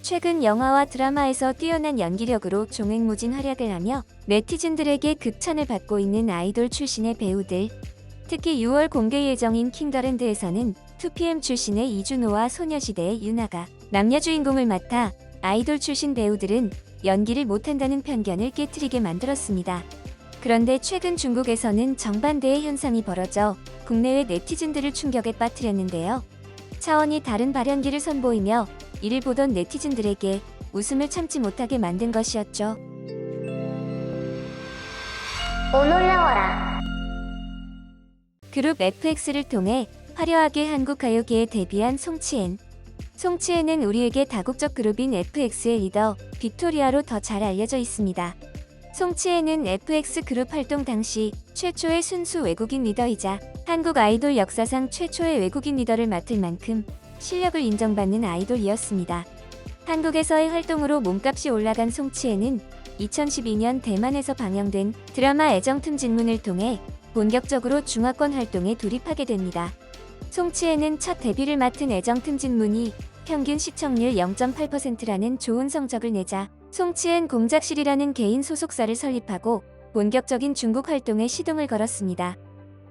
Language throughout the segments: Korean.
최근 영화와 드라마에서 뛰어난 연기력으로 종횡무진 활약을 하며 네티즌들에게 극찬을 받고 있는 아이돌 출신의 배우들. 특히 6월 공개 예정인 킹더랜드에서는 2PM 출신의 이준호와 소녀시대의 유나가 남녀 주인공을 맡아 아이돌 출신 배우들은 연기를 못한다는 편견을 깨트리게 만들었습니다. 그런데 최근 중국에서는 정반대의 현상이 벌어져 국내외 네티즌들을 충격에 빠뜨렸는데요. 차원이 다른 발연기를 선보이며 이를 보던 네티즌들에게 웃음을 참지 못하게 만든 것이었죠. 올라와라. 그룹 FX를 통해 화려하게 한국 가요계에 데뷔한 송치엔. 송치엔은 우리에게 다국적 그룹인 FX의 리더 빅토리아로 더 잘 알려져 있습니다. 송치엔은 FX 그룹 활동 당시 최초의 순수 외국인 리더이자 한국 아이돌 역사상 최초의 외국인 리더를 맡을 만큼 실력을 인정받는 아이돌이었습니다. 한국에서의 활동으로 몸값이 올라간 송치엔은 2012년 대만에서 방영된 드라마 애정틈 진문을 통해 본격적으로 중화권 활동에 돌입하게 됩니다. 송치엔은 첫 데뷔를 맡은 애정틈 진문이 평균 시청률 0.8%라는 좋은 성적을 내자 송치엔 공작실이라는 개인 소속사를 설립하고 본격적인 중국 활동에 시동을 걸었습니다.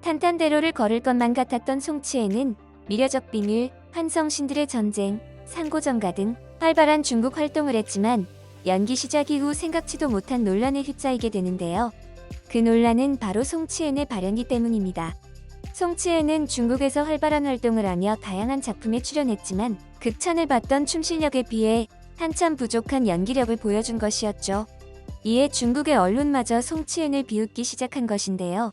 탄탄대로를 걸을 것만 같았던 송치엔은 미려적 비밀, 환성신들의 전쟁, 상고정가 등 활발한 중국 활동을 했지만 연기 시작 이후 생각지도 못한 논란에 휩싸이게 되는데요. 그 논란은 바로 송치엔의 발연기 때문입니다. 송치엔은 중국에서 활발한 활동을 하며 다양한 작품에 출연했지만 극찬을 받던 춤 실력에 비해 한참 부족한 연기력을 보여준 것이었죠. 이에 중국의 언론마저 송치엔을 비웃기 시작한 것인데요.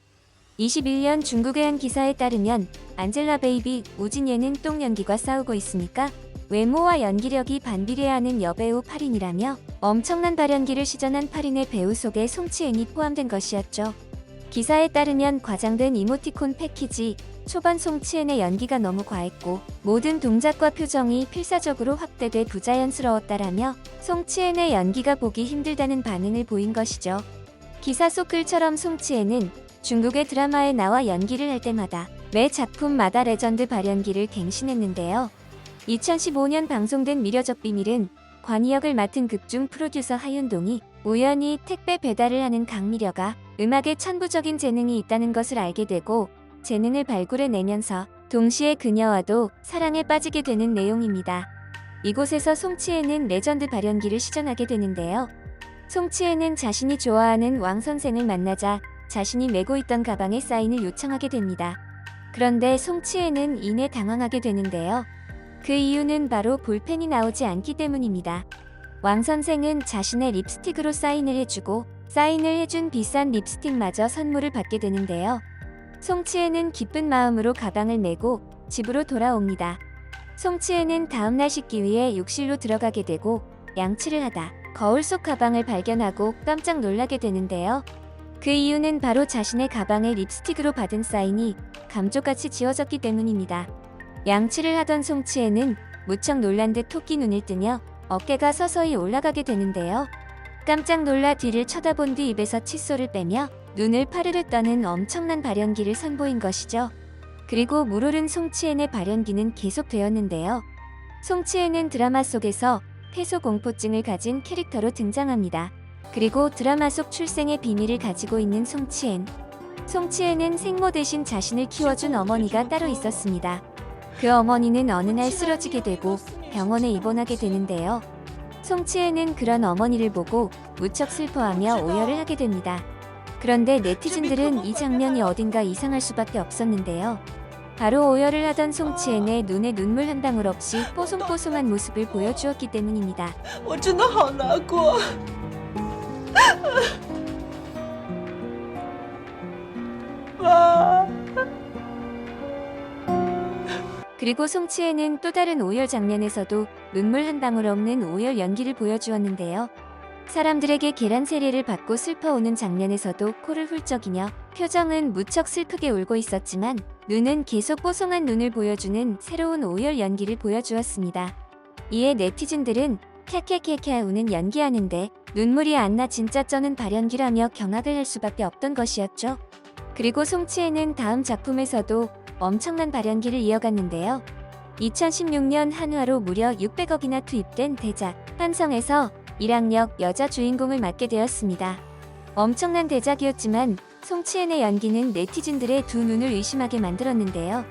21년 중국의 한 기사에 따르면 안젤라 베이비, 우진예는 똥연기과 싸우고 있으니까 외모와 연기력이 반비례하는 여배우 8인이라며 엄청난 발연기를 시전한 8인의 배우 속에 송치엔이 포함된 것이었죠. 기사에 따르면 과장된 이모티콘 패키지, 초반 송치엔의 연기가 너무 과했고 모든 동작과 표정이 필사적으로 확대돼 부자연스러웠다라며 송치엔의 연기가 보기 힘들다는 반응을 보인 것이죠. 기사 속 글처럼 송치엔은 중국의 드라마에 나와 연기를 할 때마다 매 작품마다 레전드 발연기를 갱신했는데요. 2015년 방송된 미려적 비밀은 관이역을 맡은 극중 프로듀서 하윤동이 우연히 택배 배달을 하는 강미려가 음악에 천부적인 재능이 있다는 것을 알게 되고 재능을 발굴해내면서 동시에 그녀와도 사랑에 빠지게 되는 내용입니다. 이곳에서 송치엔은 레전드 발연기를 시전하게 되는데요. 송치엔은 자신이 좋아하는 왕 선생을 만나자 자신이 메고 있던 가방에 사인을 요청하게 됩니다. 그런데 송치엔은 이내 당황하게 되는데요. 그 이유는 바로 볼펜이 나오지 않기 때문입니다. 왕 선생은 자신의 립스틱으로 사인을 해주고 사인을 해준 비싼 립스틱마저 선물을 받게 되는데요. 송치엔은 기쁜 마음으로 가방을 메고 집으로 돌아옵니다. 송치엔은 다음날 씻기 위해 욕실로 들어가게 되고 양치를 하다 거울 속 가방을 발견하고 깜짝 놀라게 되는데요. 그 이유는 바로 자신의 가방에 립스틱으로 받은 사인이 감쪽같이 지워졌기 때문입니다. 양치를 하던 송치엔은 무척 놀란 듯 토끼 눈을 뜨며 어깨가 서서히 올라가게 되는데요. 깜짝 놀라 뒤를 쳐다본 뒤 입에서 칫솔을 빼며 눈을 파르르 떠는 엄청난 발연기를 선보인 것이죠. 그리고 물오른 송치엔의 발연기는 계속되었는데요. 송치엔은 드라마 속에서 폐소공포증을 가진 캐릭터로 등장합니다. 그리고 드라마 속 출생의 비밀을 가지고 있는 송치엔. 송치엔은 생모 대신 자신을 키워준 어머니가 따로 있었습니다. 그 어머니는 어느 날 쓰러지게 되고 병원에 입원하게 되는데요. 송치엔은 그런 어머니를 보고 무척 슬퍼하며 오열을 하게 됩니다. 그런데 네티즌들은 이 장면이 어딘가 이상할 수밖에 없었는데요. 바로 오열을 하던 송치엔의 눈에 눈물 한 방울 없이 뽀송뽀송한 모습을 보여주었기 때문입니다. 我真的好难过。 妈。 그리고 송치엔은 또 다른 오열 장면에서도 눈물 한 방울 없는 오열 연기를 보여주었는데요. 사람들에게 계란 세례를 받고 슬퍼오는 장면에서도 코를 훌쩍이며 표정은 무척 슬프게 울고 있었지만 눈은 계속 뽀송한 눈을 보여주는 새로운 오열 연기를 보여주었습니다. 이에 네티즌들은 캬캬캬캬 우는 연기하는데 눈물이 안 나 진짜 쩌는 발연기라며 경악을 할 수밖에 없던 것이었죠. 그리고 송치엔은 다음 작품에서도 엄청난 발연기를 이어갔는데요. 2016년 한화로 무려 600억이나 투입된 대작 환성에서 1학력 여자 주인공을 맡게 되었습니다. 엄청난 대작이었지만 송치엔의 연기는 네티즌들의 두 눈을 의심하게 만들었는데요.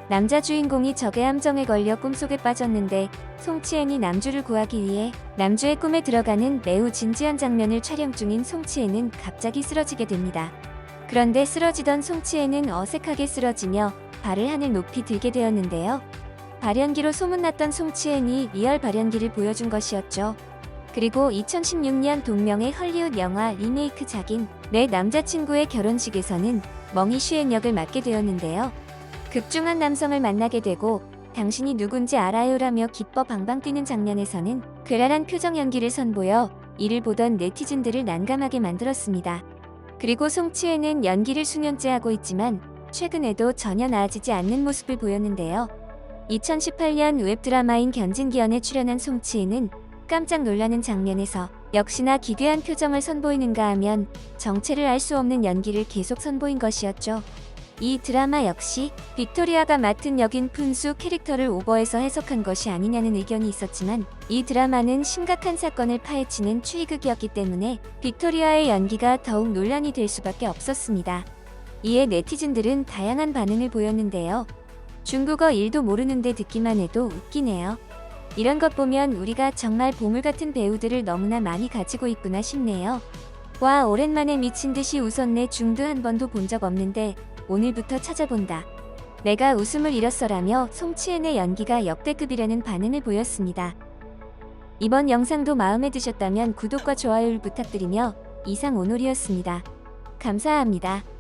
남자 주인공이 적의 함정에 걸려 꿈속에 빠졌는데 송치엔이 남주를 구하기 위해 남주의 꿈에 들어가는 매우 진지한 장면을 촬영 중인 송치엔은 갑자기 쓰러지게 됩니다. 그런데 쓰러지던 송치엔은 어색하게 쓰러지며 발을 하늘 높이 들게 되었는데요. 발연기로 소문났던 송치엔이 리얼 발연기를 보여준 것이었죠. 그리고 2016년 동명의 헐리우드 영화 리메이크작인 내 남자친구의 결혼식에서는 멍이 슈엔 역을 맡게 되었는데요. 극중한 남성을 만나게 되고 당신이 누군지 알아요라며 기뻐 방방 뛰는 장면에서는 괴랄한 표정 연기를 선보여 이를 보던 네티즌들을 난감하게 만들었습니다. 그리고 송치엔은 연기를 수년째 하고 있지만 최근에도 전혀 나아지지 않는 모습을 보였는데요. 2018년 웹드라마인 견진기연에 출연한 송치엔은 깜짝 놀라는 장면에서 역시나 기괴한 표정을 선보이는가 하면 정체를 알 수 없는 연기를 계속 선보인 것이었죠. 이 드라마 역시 빅토리아가 맡은 역인 푼수 캐릭터를 오버해서 해석한 것이 아니냐는 의견이 있었지만 이 드라마는 심각한 사건을 파헤치는 추이극이었기 때문에 빅토리아의 연기가 더욱 논란이 될 수밖에 없었습니다. 이에 네티즌들은 다양한 반응을 보였는데요. 중국어 1도 모르는데 듣기만 해도 웃기네요. 이런 것 보면 우리가 정말 보물 같은 배우들을 너무나 많이 가지고 있구나 싶네요. 와, 오랜만에 미친 듯이 웃었네. 중도 한 번도 본 적 없는데 오늘부터 찾아본다. 내가 웃음을 잃었어라며 송치엔의 연기가 역대급이라는 반응을 보였습니다. 이번 영상도 마음에 드셨다면 구독과 좋아요를 부탁드리며 이상 오놀이었습니다. 감사합니다.